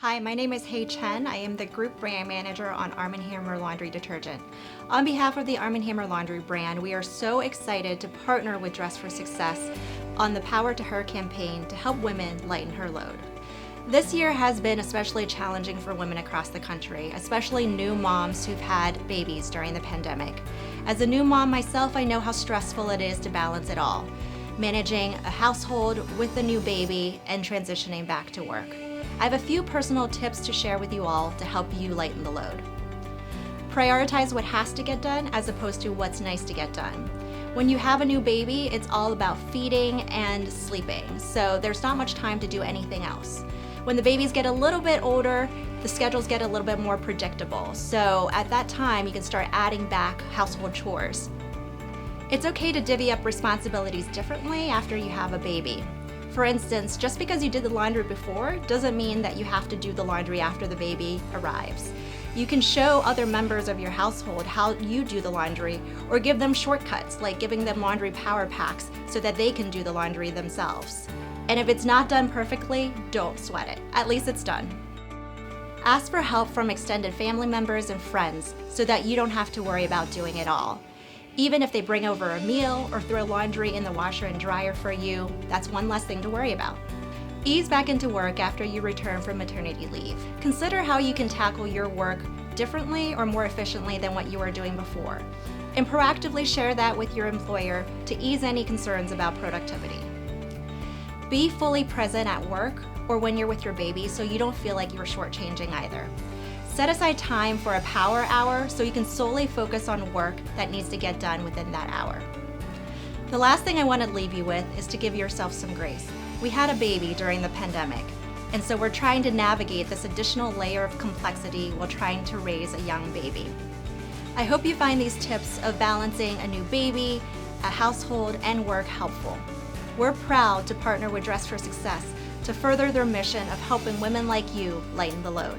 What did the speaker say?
Hi, my name is Hei Chen. I am the Group Brand Manager on Arm & Hammer Laundry Detergent. On behalf of the Arm & Hammer Laundry brand, we are so excited to partner with Dress for Success on the Power to Her campaign to help women lighten her load. This year has been especially challenging for women across the country, especially new moms who've had babies during the pandemic. As a new mom myself, I know how stressful it is to balance it all, managing a household with a new baby and transitioning back to work. I have a few personal tips to share with you all to help you lighten the load. Prioritize what has to get done as opposed to what's nice to get done. When you have a new baby, it's all about feeding and sleeping, so there's not much time to do anything else. When the babies get a little bit older, the schedules get a little bit more predictable, so at that time you can start adding back household chores. It's okay to divvy up responsibilities differently after you have a baby. For instance, just because you did the laundry before doesn't mean that you have to do the laundry after the baby arrives. You can show other members of your household how you do the laundry, or give them shortcuts like giving them laundry power packs so that they can do the laundry themselves. And if it's not done perfectly, don't sweat it. At least it's done. Ask for help from extended family members and friends so that you don't have to worry about doing it all. Even if they bring over a meal or throw laundry in the washer and dryer for you, that's one less thing to worry about. Ease back into work after you return from maternity leave. Consider how you can tackle your work differently or more efficiently than what you were doing before, and proactively share that with your employer to ease any concerns about productivity. Be fully present at work or when you're with your baby so you don't feel like you're shortchanging either. Set aside time for a power hour so you can solely focus on work that needs to get done within that hour. The last thing I want to leave you with is to give yourself some grace. We had a baby during the pandemic, and so we're trying to navigate this additional layer of complexity while trying to raise a young baby. I hope you find these tips of balancing a new baby, a household, and work helpful. We're proud to partner with Dress for Success to further their mission of helping women like you lighten the load.